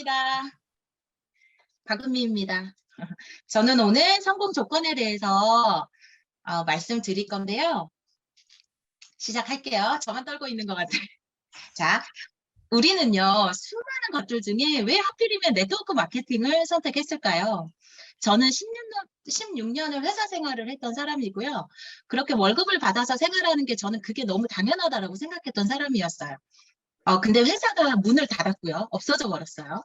반갑습니다. 박은미입니다. 저는 오늘 성공 조건에 대해서 말씀드릴 건데요. 시작할게요. 저만 떨고 있는 것 같아요. 자, 우리는요, 수많은 것들 중에 왜 하필이면 네트워크 마케팅을 선택했을까요? 저는 16년을 회사 생활을 했던 사람이고요. 그렇게 월급을 받아서 생활하는 게 저는 그게 너무 당연하다라고 생각했던 사람이었어요. 근데 회사가 문을 닫았고요. 없어져 버렸어요.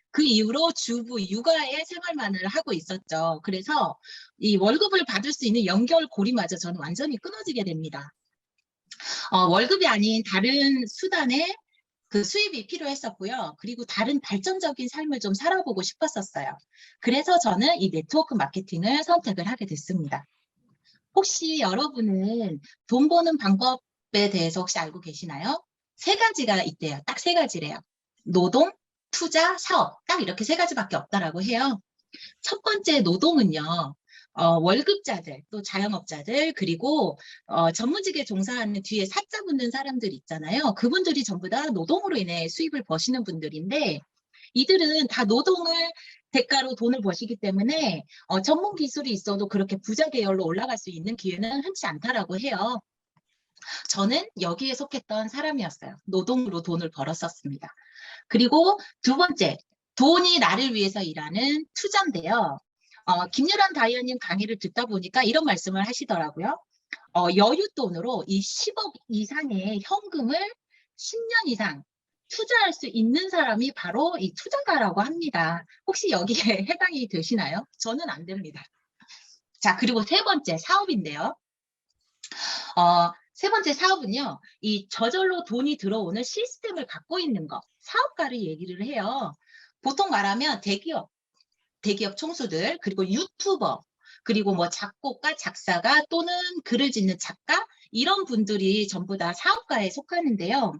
그 이후로 주부 육아의 생활만을 하고 있었죠. 그래서 이 월급을 받을 수 있는 연결고리마저 저는 완전히 끊어지게 됩니다. 월급이 아닌 다른 수단의 그 수입이 필요했었고요. 그리고 다른 발전적인 삶을 좀 살아보고 싶었었어요. 그래서 저는 이 네트워크 마케팅을 선택을 하게 됐습니다. 혹시 여러분은 돈 버는 방법에 대해서 혹시 알고 계시나요? 세 가지가 있대요. 딱 세 가지래요. 노동, 투자, 사업. 딱 이렇게 세 가지밖에 없다라고 해요. 첫 번째 노동은요. 월급자들, 또 자영업자들, 그리고 전문직에 종사하는 뒤에 사자 붙는 사람들 있잖아요. 그분들이 전부 다 노동으로 인해 수입을 버시는 분들인데 이들은 다 노동을 대가로 돈을 버시기 때문에 전문 기술이 있어도 그렇게 부자 계열로 올라갈 수 있는 기회는 흔치 않다라고 해요. 저는 여기에 속했던 사람이었어요. 노동으로 돈을 벌었었습니다. 그리고 두 번째, 돈이 나를 위해서 일하는 투자인데요. 김유란 다이아님 강의를 듣다 보니까 이런 말씀을 하시더라고요. 여윳돈으로 이 10억 이상의 현금을 10년 이상 투자할 수 있는 사람이 바로 이 투자가라고 합니다. 혹시 여기에 해당이 되시나요? 저는 안 됩니다. 자, 그리고 세 번째 사업인데요. 세 번째 사업은요, 이 저절로 돈이 들어오는 시스템을 갖고 있는 거, 사업가를 얘기를 해요. 보통 말하면 대기업 총수들, 그리고 유튜버, 그리고 뭐 작곡가, 작사가 또는 글을 짓는 작가, 이런 분들이 전부 다 사업가에 속하는데요.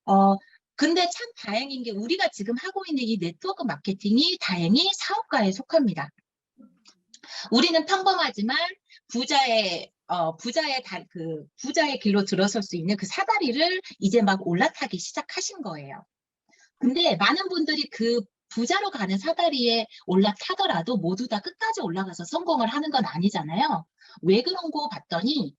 어, 근데 참 다행인 게 우리가 지금 하고 있는 이 네트워크 마케팅이 다행히 사업가에 속합니다. 우리는 평범하지만 부자의 길로 들어설 수 있는 그 사다리를 이제 막 올라타기 시작하신 거예요. 근데 많은 분들이 그 부자로 가는 사다리에 올라타더라도 모두 다 끝까지 올라가서 성공을 하는 건 아니잖아요. 왜 그런 거 봤더니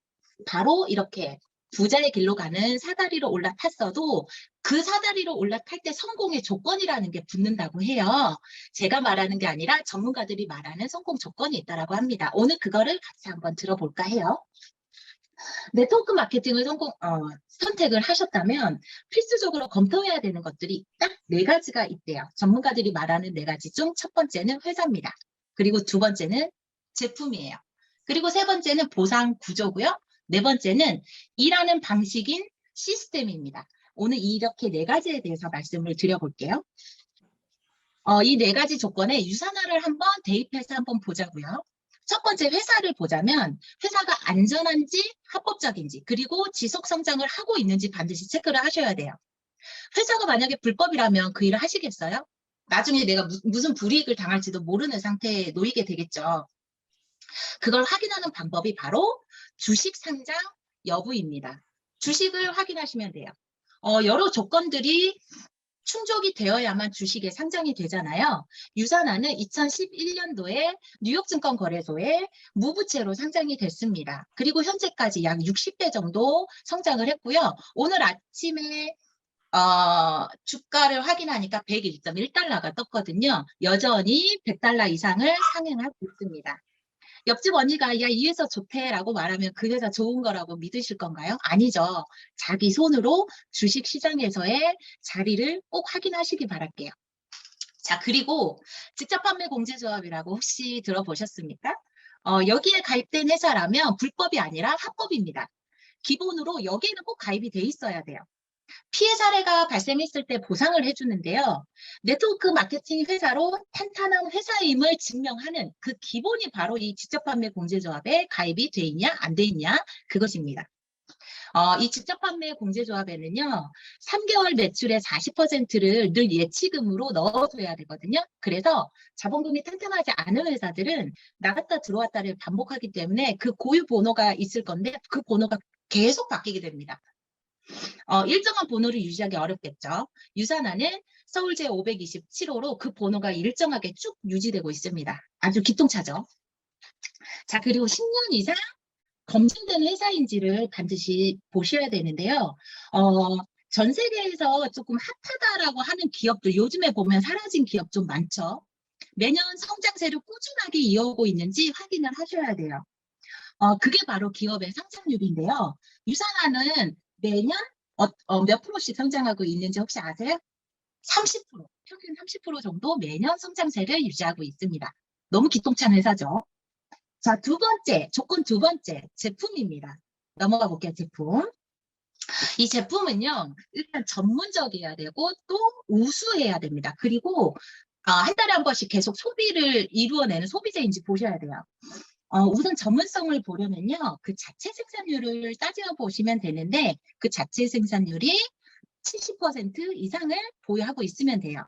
바로 이렇게 부자의 길로 가는 사다리로 올라탔어도 그 사다리로 올라탈 때 성공의 조건이라는 게 붙는다고 해요. 제가 말하는 게 아니라 전문가들이 말하는 성공 조건이 있다고 합니다. 오늘 그거를 같이 한번 들어볼까 해요. 네트워크 마케팅을 선택을 하셨다면 필수적으로 검토해야 되는 것들이 딱 네 가지가 있대요. 전문가들이 말하는 네 가지 중 첫 번째는 회사입니다. 그리고 두 번째는 제품이에요. 그리고 세 번째는 보상 구조고요. 네 번째는 일하는 방식인 시스템입니다. 오늘 이렇게 네 가지에 대해서 말씀을 드려볼게요. 이 네 가지 조건에 유산화를 한번 대입해서 한번 보자고요. 첫 번째 회사를 보자면 회사가 안전한지 합법적인지 그리고 지속 성장을 하고 있는지 반드시 체크를 하셔야 돼요. 회사가 만약에 불법이라면 그 일을 하시겠어요? 나중에 내가 무슨 불이익을 당할지도 모르는 상태에 놓이게 되겠죠. 그걸 확인하는 방법이 바로 주식 상장 여부입니다. 주식을 확인하시면 돼요. 여러 조건들이 충족이 되어야만 주식에 상장이 되잖아요. 유산화는 2011년도에 뉴욕증권거래소에 무부채로 상장이 됐습니다. 그리고 현재까지 약 60배 정도 성장을 했고요. 오늘 아침에 주가를 확인하니까 101.1달러가 떴거든요. 여전히 100달러 이상을 상행하고 있습니다. 옆집 언니가 야, 이 회사 좋대라고 말하면 그 회사 좋은 거라고 믿으실 건가요? 아니죠. 자기 손으로 주식시장에서의 자리를 꼭 확인하시기 바랄게요. 자, 그리고 직접 판매 공제조합이라고 혹시 들어보셨습니까? 여기에 가입된 회사라면 불법이 아니라 합법입니다. 기본으로 여기에는 꼭 가입이 돼 있어야 돼요. 피해 사례가 발생했을 때 보상을 해주는데요. 네트워크 마케팅 회사로 탄탄한 회사임을 증명하는 그 기본이 바로 이 직접 판매 공제조합에 가입이 돼 있냐 안 돼 있냐 그것입니다. 이 직접 판매 공제조합에는요. 3개월 매출의 40%를 늘 예치금으로 넣어줘야 되거든요. 그래서 자본금이 탄탄하지 않은 회사들은 나갔다 들어왔다를 반복하기 때문에 그 고유 번호가 있을 건데 그 번호가 계속 바뀌게 됩니다. 일정한 번호를 유지하기 어렵겠죠. 유산하는 서울 제527호로 그 번호가 일정하게 쭉 유지되고 있습니다. 아주 기통차죠. 자, 그리고 10년 이상 검증된 회사인지를 반드시 보셔야 되는데요. 전 세계에서 조금 핫하다라고 하는 기업들, 요즘에 보면 사라진 기업 좀 많죠. 매년 성장세를 꾸준하게 이어오고 있는지 확인을 하셔야 돼요. 그게 바로 기업의 상장률인데요. 유산하는 매년 몇 프로씩 성장하고 있는지 혹시 아세요? 30%, 평균 30% 정도 매년 성장세를 유지하고 있습니다. 너무 기똥찬 회사죠. 자, 조건 두 번째, 제품입니다. 넘어가 볼게요, 제품. 이 제품은요, 일단 전문적이어야 되고, 또 우수해야 됩니다. 그리고, 한 달에 한 번씩 계속 소비를 이루어내는 소비재인지 보셔야 돼요. 우선 전문성을 보려면요, 그 자체 생산률을 따져보시면 되는데, 그 자체 생산률이 70% 이상을 보유하고 있으면 돼요.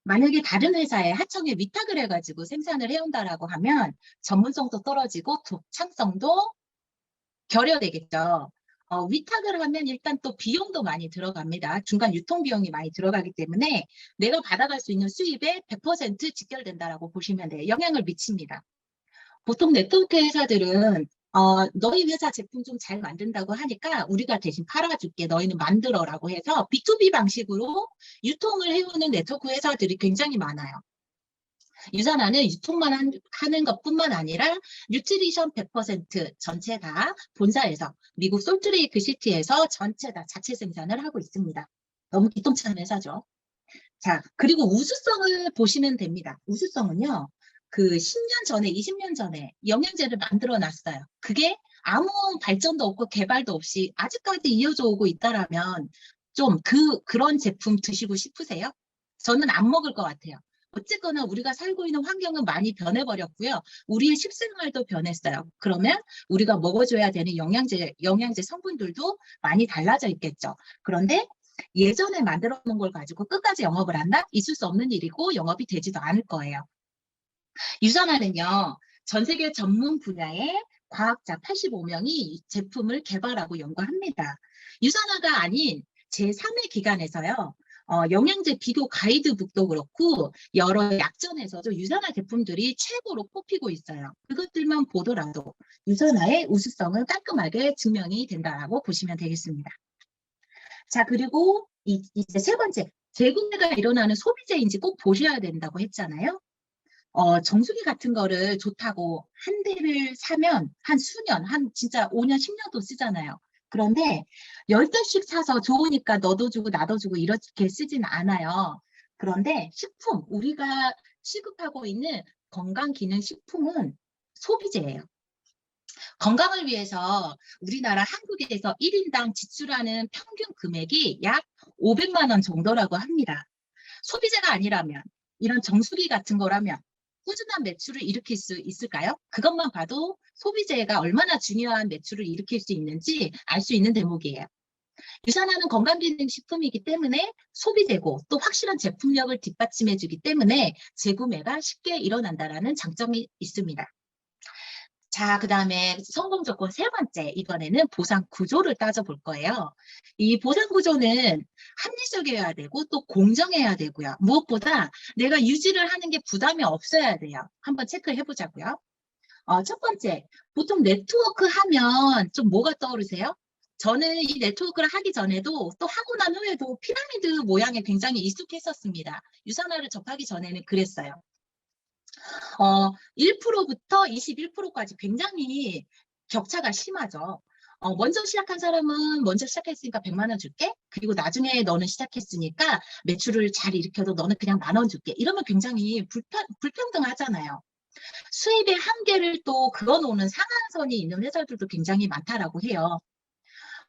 만약에 다른 회사에 하청에 위탁을 해가지고 생산을 해온다라고 하면 전문성도 떨어지고 독창성도 결여되겠죠. 위탁을 하면 일단 또 비용도 많이 들어갑니다. 중간 유통 비용이 많이 들어가기 때문에 내가 받아갈 수 있는 수입의 100% 직결된다라고 보시면 돼요. 영향을 미칩니다. 보통 네트워크 회사들은 너희 회사 제품 좀 잘 만든다고 하니까 우리가 대신 팔아줄게. 너희는 만들어라고 해서 B2B 방식으로 유통을 해오는 네트워크 회사들이 굉장히 많아요. 유산하는 유통만 하는 것뿐만 아니라 뉴트리션 100% 전체 다 본사에서 미국 솔트레이크 시티에서 전체 다 자체 생산을 하고 있습니다. 너무 기똥찬 회사죠. 자, 그리고 우수성을 보시면 됩니다. 우수성은요, 그 10년 전에, 20년 전에 영양제를 만들어 놨어요. 그게 아무 발전도 없고 개발도 없이 아직까지 이어져 오고 있다라면 좀 그런 제품 드시고 싶으세요? 저는 안 먹을 것 같아요. 어쨌거나 우리가 살고 있는 환경은 많이 변해버렸고요. 우리의 식생활도 변했어요. 그러면 우리가 먹어줘야 되는 영양제 성분들도 많이 달라져 있겠죠. 그런데 예전에 만들어 놓은 걸 가지고 끝까지 영업을 한다? 있을 수 없는 일이고 영업이 되지도 않을 거예요. 유산하는요, 전 세계 전문 분야의 과학자 85명이 이 제품을 개발하고 연구합니다. 유산화가 아닌 제3의 기관에서요, 영양제 비교 가이드북도 그렇고 여러 약전에서도 유산화 제품들이 최고로 꼽히고 있어요. 그것들만 보더라도 유산화의 우수성은 깔끔하게 증명이 된다고 보시면 되겠습니다. 자, 그리고 이제 세 번째, 재구매가 일어나는 소비재인지 꼭 보셔야 된다고 했잖아요. 정수기 같은 거를 좋다고 한 대를 사면 한 수년, 한 진짜 5년, 10년도 쓰잖아요. 그런데 10대씩 사서 좋으니까 너도 주고 나도 주고 이렇게 쓰진 않아요. 그런데 식품, 우리가 취급하고 있는 건강기능식품은 소비재예요. 건강을 위해서 우리나라 한국에서 1인당 지출하는 평균 금액이 약 500만 원 정도라고 합니다. 소비재가 아니라면, 이런 정수기 같은 거라면 꾸준한 매출을 일으킬 수 있을까요? 그것만 봐도 소비재가 얼마나 중요한 매출을 일으킬 수 있는지 알 수 있는 대목이에요. 유산화는 건강기능식품이기 때문에 소비재고 또 확실한 제품력을 뒷받침해주기 때문에 재구매가 쉽게 일어난다는 장점이 있습니다. 자, 그 다음에 성공 조건 세 번째, 이번에는 보상 구조를 따져볼 거예요. 이 보상 구조는 합리적이어야 되고 또 공정해야 되고요. 무엇보다 내가 유지를 하는 게 부담이 없어야 돼요. 한번 체크해 보자고요. 첫 번째, 보통 네트워크 하면 좀 뭐가 떠오르세요? 저는 이 네트워크를 하기 전에도 또 하고 난 후에도 피라미드 모양에 굉장히 익숙했었습니다. 유산화를 접하기 전에는 그랬어요. 1%부터 21%까지 굉장히 격차가 심하죠. 먼저 시작한 사람은 먼저 시작했으니까 100만 원 줄게. 그리고 나중에 너는 시작했으니까 매출을 잘 일으켜도 너는 그냥 10,000원 줄게. 이러면 굉장히 불평등하잖아요. 수입의 한계를 또 그어놓는 상한선이 있는 회사들도 굉장히 많다라고 해요.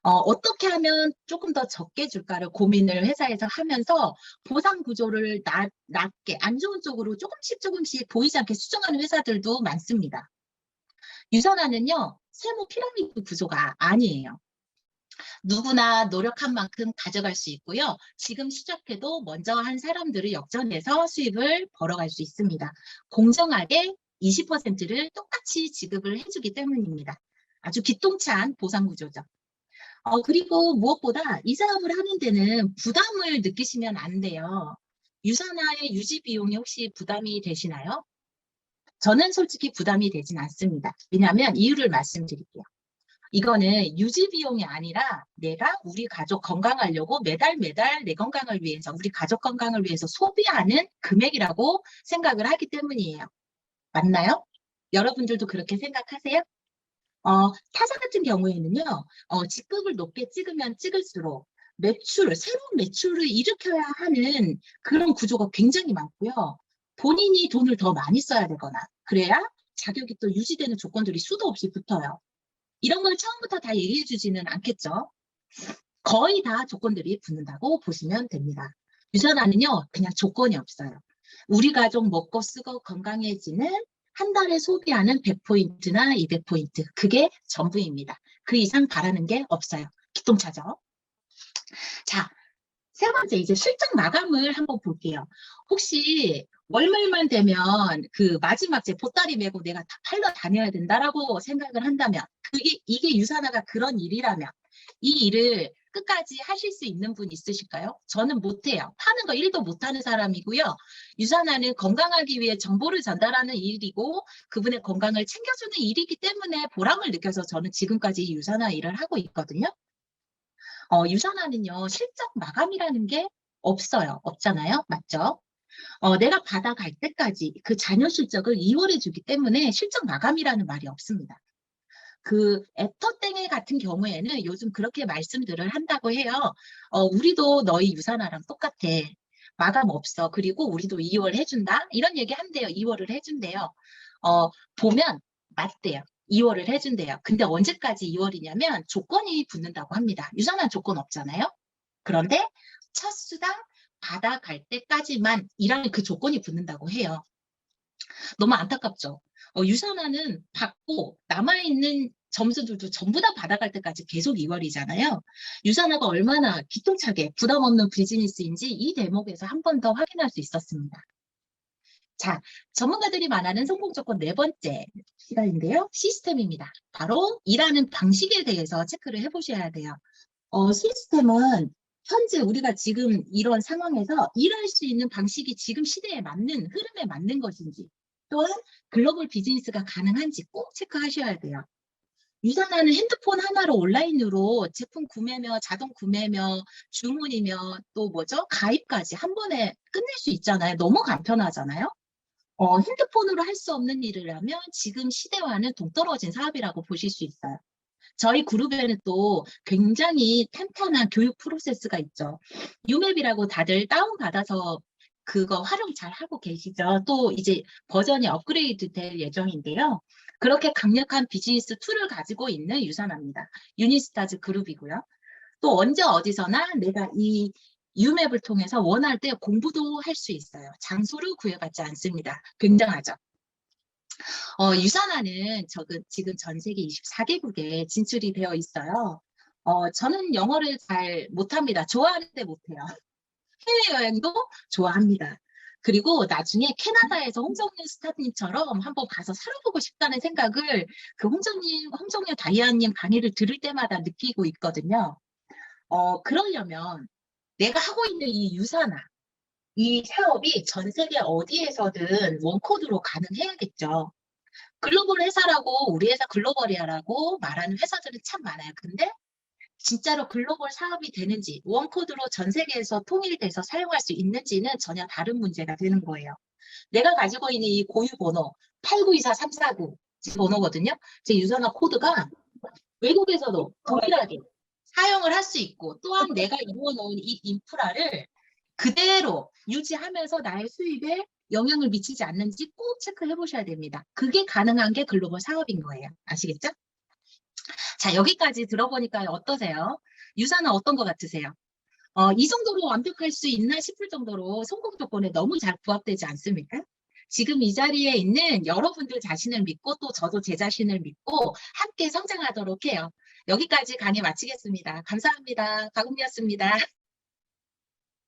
어떻게 하면 조금 더 적게 줄까를 고민을 회사에서 하면서 보상 구조를 낮게 안 좋은 쪽으로 조금씩 보이지 않게 수정하는 회사들도 많습니다. 유산화는요, 세모 피라미드 구조가 아니에요. 누구나 노력한 만큼 가져갈 수 있고요. 지금 시작해도 먼저 한 사람들을 역전해서 수입을 벌어갈 수 있습니다. 공정하게 20%를 똑같이 지급을 해주기 때문입니다. 아주 기똥찬 보상 구조죠. 그리고 무엇보다 이 사업을 하는 데는 부담을 느끼시면 안 돼요. 유산화의 유지 비용이 혹시 부담이 되시나요? 저는 솔직히 부담이 되진 않습니다. 왜냐하면 이유를 말씀드릴게요. 이거는 유지 비용이 아니라 내가 우리 가족 건강하려고 매달 매달 내 건강을 위해서, 우리 가족 건강을 위해서 소비하는 금액이라고 생각을 하기 때문이에요. 맞나요? 여러분들도 그렇게 생각하세요? 타사 같은 경우에는요, 직급을 높게 찍으면 찍을수록 새로운 매출을 일으켜야 하는 그런 구조가 굉장히 많고요. 본인이 돈을 더 많이 써야 되거나, 그래야 자격이 또 유지되는 조건들이 수도 없이 붙어요. 이런 걸 처음부터 다 얘기해 주지는 않겠죠. 거의 다 조건들이 붙는다고 보시면 됩니다. 유산화는요, 그냥 조건이 없어요. 우리 가족 먹고 쓰고 건강해지는 한 달에 소비하는 100포인트나 200포인트, 그게 전부입니다. 그 이상 바라는 게 없어요. 기똥차죠? 자, 세 번째, 이제 실적 마감을 한번 볼게요. 혹시 월말만 되면 그 마지막 제 보따리 메고 내가 다 팔러 다녀야 된다라고 생각을 한다면, 이게 유산화가 그런 일이라면 이 일을 끝까지 하실 수 있는 분 있으실까요? 저는 못해요. 파는 거 1도 못하는 사람이고요. 유산화는 건강하기 위해 정보를 전달하는 일이고 그분의 건강을 챙겨주는 일이기 때문에 보람을 느껴서 저는 지금까지 이 유산화 일을 하고 있거든요. 유산화는요, 실적 마감이라는 게 없어요. 없잖아요. 맞죠? 내가 받아갈 때까지 그 잔여 실적을 이월해 주기 때문에 실적 마감이라는 말이 없습니다. 그 애터땡에 같은 경우에는 요즘 그렇게 말씀들을 한다고 해요. 우리도 너희 유산화랑 똑같아. 마감 없어. 그리고 우리도 2월 해준다. 이런 얘기 한대요. 2월을 해준대요. 보면 맞대요. 2월을 해준대요. 근데 언제까지 2월이냐면 조건이 붙는다고 합니다. 유산화 조건 없잖아요. 그런데 첫 수당 받아갈 때까지만 일하는 그 조건이 붙는다고 해요. 너무 안타깝죠. 유산화는 받고 남아있는 점수들도 전부 다 받아갈 때까지 계속 2월이잖아요. 유산화가 얼마나 기똥차게 부담 없는 비즈니스인지 이 대목에서 한 번 더 확인할 수 있었습니다. 자, 전문가들이 말하는 성공 조건 네 번째 시간인데요. 시스템입니다. 바로 일하는 방식에 대해서 체크를 해보셔야 돼요. 시스템은 현재 우리가 지금 이런 상황에서 일할 수 있는 방식이 지금 시대에 맞는, 흐름에 맞는 것인지, 또한 글로벌 비즈니스가 가능한지 꼭 체크하셔야 돼요. 유산하는 핸드폰 하나로 온라인으로 제품 구매며 자동 구매며 주문이며 또 뭐죠? 가입까지 한 번에 끝낼 수 있잖아요. 너무 간편하잖아요. 핸드폰으로 할 수 없는 일을 하면 지금 시대와는 동떨어진 사업이라고 보실 수 있어요. 저희 그룹에는 또 굉장히 탄탄한 교육 프로세스가 있죠. 유맵이라고 다들 다운받아서 그거 활용 잘 하고 계시죠. 또 이제 버전이 업그레이드 될 예정인데요. 그렇게 강력한 비즈니스 툴을 가지고 있는 유산화입니다. 유니스타즈 그룹이고요. 또 언제 어디서나 내가 이 유맵을 통해서 원할 때 공부도 할 수 있어요. 장소를 구애받지 않습니다. 굉장하죠. 유산화는 지금 전 세계 24개국에 진출이 되어 있어요. 저는 영어를 잘 못합니다. 좋아하는데 못해요. 해외여행도 좋아합니다. 그리고 나중에 캐나다에서 홍정윤 스타님처럼 한번 가서 살아보고 싶다는 생각을 그 홍정윤 다이아님 강의를 들을 때마다 느끼고 있거든요. 그러려면 내가 하고 있는 이 유산화, 이 사업이 전 세계 어디에서든 원코드로 가능해야겠죠. 글로벌 회사라고 우리 회사 글로벌이야라고 말하는 회사들은 참 많아요. 근데 진짜로 글로벌 사업이 되는지 원코드로 전 세계에서 통일돼서 사용할 수 있는지는 전혀 다른 문제가 되는 거예요. 내가 가지고 있는 이 고유 번호 8924349 번호거든요. 제 유산화 코드가 외국에서도 동일하게 사용을 할 수 있고 또한 내가 이루어놓은 이 인프라를 그대로 유지하면서 나의 수입에 영향을 미치지 않는지 꼭 체크해 보셔야 됩니다. 그게 가능한 게 글로벌 사업인 거예요. 아시겠죠? 자, 여기까지 들어보니까 어떠세요? 유산은 어떤 것 같으세요? 이 정도로 완벽할 수 있나 싶을 정도로 성공 조건에 너무 잘 부합되지 않습니까? 지금 이 자리에 있는 여러분들 자신을 믿고 또 저도 제 자신을 믿고 함께 성장하도록 해요. 여기까지 강의 마치겠습니다. 감사합니다. 가금이었습니다.